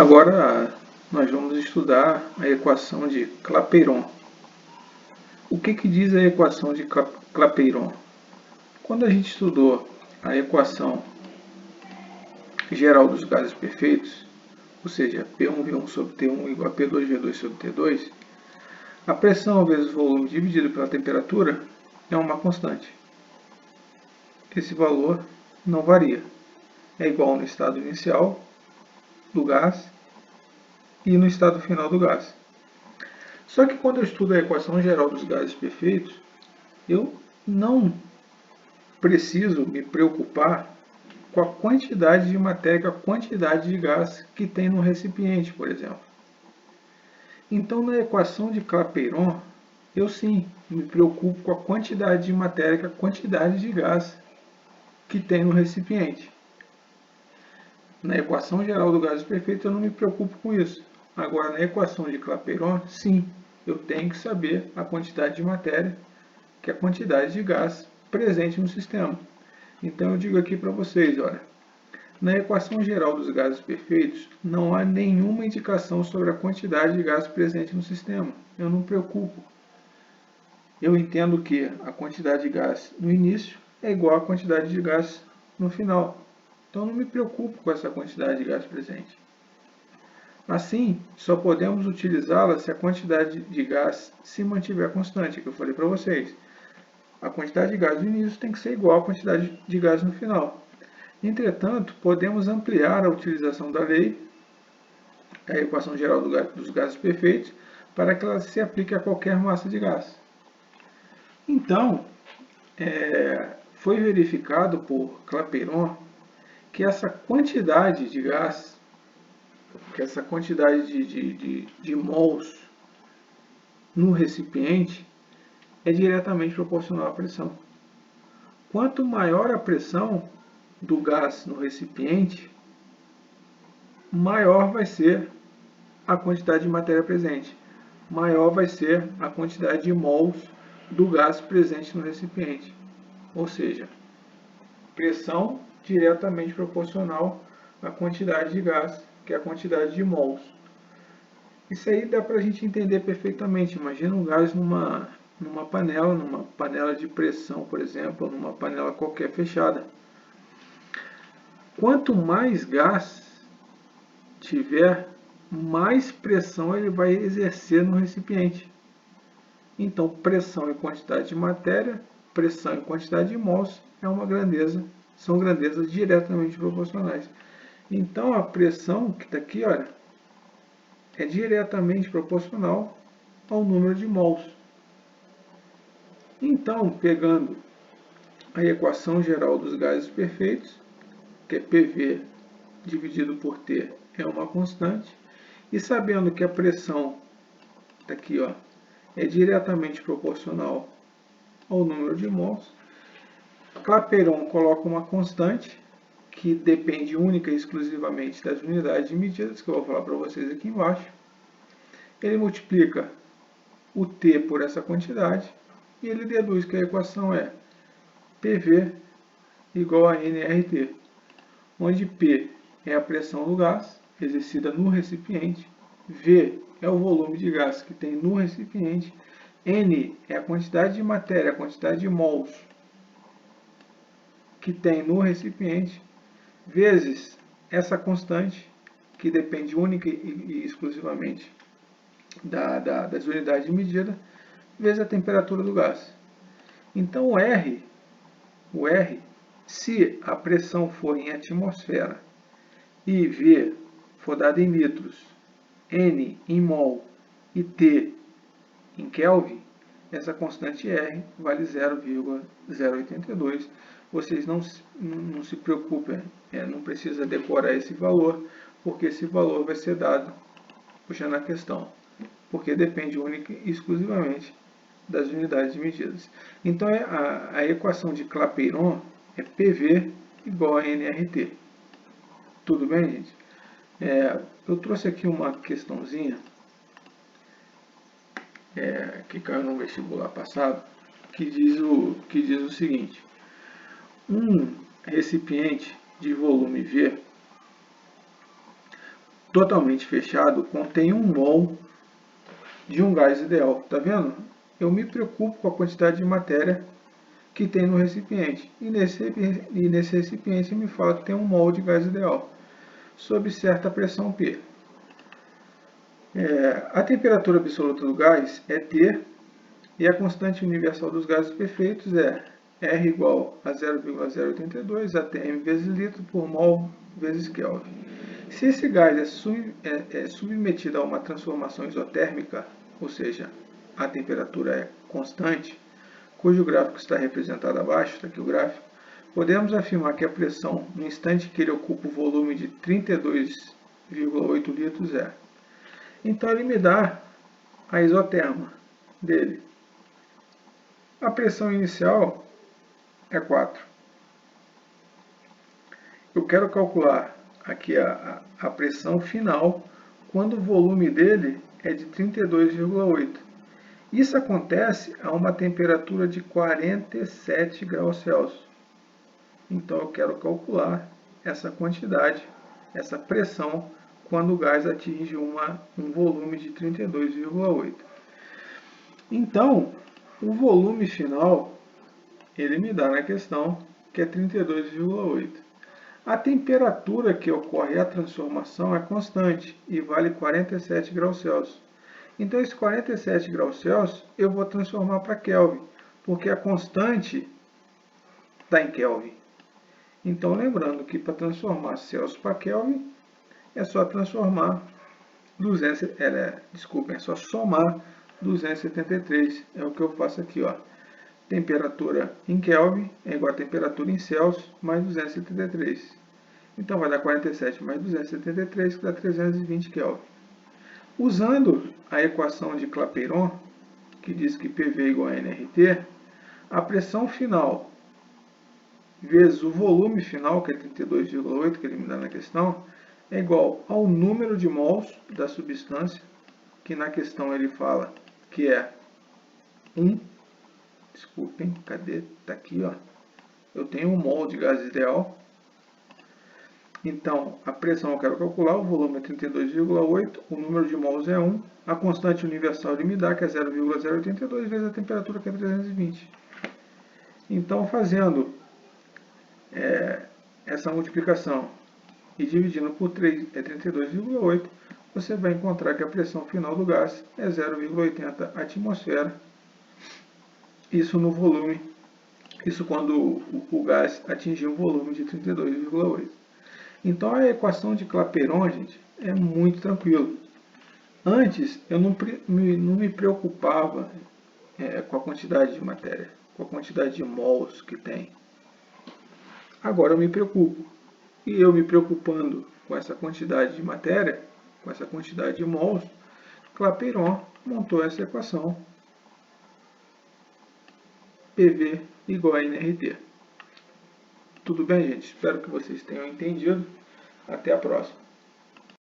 Agora nós vamos estudar a equação de Clapeyron. O que diz a equação de Clapeyron? Quando a gente estudou a equação geral dos gases perfeitos, ou seja, P1V1 sobre T1 igual a P2V2 sobre T2, a pressão vezes o volume dividido pela temperatura é uma constante. Esse valor não varia. É igual no estado inicial do gás e no estado final do gás. Só que quando eu estudo a equação geral dos gases perfeitos, eu não preciso me preocupar com a quantidade de matéria, com a quantidade de gás que tem no recipiente, por exemplo. Então, na equação de Clapeyron, eu sim me preocupo com a quantidade de matéria, com a quantidade de gás que tem no recipiente. Na equação geral do gás perfeito, eu não me preocupo com isso. Agora, na equação de Clapeyron, sim, eu tenho que saber a quantidade de matéria, que é a quantidade de gás presente no sistema. Então, eu digo aqui para vocês, olha, na equação geral dos gases perfeitos, não há nenhuma indicação sobre a quantidade de gás presente no sistema. Eu não me preocupo. Eu entendo que a quantidade de gás no início é igual à quantidade de gás no final. Então, eu não me preocupo com essa quantidade de gás presente. Assim, só podemos utilizá-la se a quantidade de gás se mantiver constante, que eu falei para vocês. A quantidade de gás no início tem que ser igual à quantidade de gás no final. Entretanto, podemos ampliar a utilização da lei, a equação geral dos gases perfeitos, para que ela se aplique a qualquer massa de gás. Então, foi verificado por Clapeyron que essa quantidade de gás, que essa quantidade de mols no recipiente é diretamente proporcional à pressão. Quanto maior a pressão do gás no recipiente, maior vai ser a quantidade de matéria presente, maior vai ser a quantidade de mols do gás presente no recipiente. Ou seja, pressão diretamente proporcional à quantidade de gás, que é a quantidade de mols. Isso aí dá para a gente entender perfeitamente. Imagina um gás numa panela de pressão, por exemplo, ou numa panela qualquer fechada. Quanto mais gás tiver, mais pressão ele vai exercer no recipiente. Então, pressão e quantidade de matéria, pressão e quantidade de mols são grandezas diretamente proporcionais. Então, a pressão que está aqui, olha, é diretamente proporcional ao número de mols. Então, pegando a equação geral dos gases perfeitos, que é PV dividido por T é uma constante, e sabendo que a pressão está aqui, ó, é diretamente proporcional ao número de mols, Clapeyron coloca uma constante que depende única e exclusivamente das unidades de medidas, que eu vou falar para vocês aqui embaixo. Ele multiplica o T por essa quantidade e ele deduz que a equação é PV igual a nRT, onde P é a pressão do gás exercida no recipiente, V é o volume de gás que tem no recipiente, N é a quantidade de matéria, a quantidade de mols que tem no recipiente, vezes essa constante, que depende única e exclusivamente das unidades de medida, vezes a temperatura do gás. Então, o R, se a pressão for em atmosfera e V for dada em litros, N em mol e T em Kelvin, essa constante R vale 0,082. Vocês não se preocupem, não precisa decorar esse valor, porque esse valor vai ser dado puxando a questão, porque depende única e exclusivamente das unidades de medidas. Então, a equação de Clapeyron é PV igual a nRT. Tudo bem, gente? Eu trouxe aqui uma questãozinha que caiu no vestibular passado, que diz o seguinte: um recipiente de volume V totalmente fechado contém 1 mol de um gás ideal. Tá vendo? Eu me preocupo com a quantidade de matéria que tem no recipiente. E nesse recipiente me fala que tem 1 mol de gás ideal, sob certa pressão P. A temperatura absoluta do gás é T, e a constante universal dos gases perfeitos é R igual a 0,082 atm vezes litro por mol vezes Kelvin. Se esse gás é submetido a uma transformação isotérmica, ou seja, a temperatura é constante, cujo gráfico está representado abaixo, está aqui o gráfico, podemos afirmar que a pressão no instante que ele ocupa o volume de 32,8 litros é. Então ele me dá a isoterma dele. A pressão inicial é 4. Eu quero calcular aqui a pressão final quando o volume dele é de 32,8. Isso acontece a uma temperatura de 47 graus Celsius. Então eu quero calcular essa quantidade, essa pressão, quando o gás atinge um volume de 32,8. Então, o volume final, ele me dá na questão que é 32,8. A temperatura que ocorre a transformação é constante e vale 47 graus Celsius. Então, esse 47 graus Celsius eu vou transformar para Kelvin, porque a constante está em Kelvin. Então, lembrando que para transformar Celsius para Kelvin, é só transformar é só somar 273. É o que eu faço aqui, ó. Temperatura em Kelvin é igual a temperatura em Celsius mais 273. Então vai dar 47 mais 273, que dá 320 Kelvin. Usando a equação de Clapeyron, que diz que PV é igual a nRT, a pressão final vezes o volume final, que é 32,8, que ele me dá na questão, é igual ao número de mols da substância, que na questão ele fala que é 1. Desculpem, cadê? Está aqui, ó. Eu tenho 1 mol de gás ideal. Então, a pressão eu quero calcular, o volume é 32,8, o número de mols é 1, a constante universal ele me dá, que é 0,082, vezes a temperatura, que é 320. Então, fazendo essa multiplicação e dividindo por 3, é 32,8, você vai encontrar que a pressão final do gás é 0,80 atmosfera. Isso no volume, isso quando o gás atingir um volume de 32,8. Então a equação de Clapeyron, gente, é muito tranquilo. Antes eu não me preocupava com a quantidade de matéria, com a quantidade de mols que tem. Agora eu me preocupo. E eu me preocupando com essa quantidade de matéria, com essa quantidade de mols, Clapeyron montou essa equação PV igual a nRT. Tudo bem, gente? Espero que vocês tenham entendido. Até a próxima.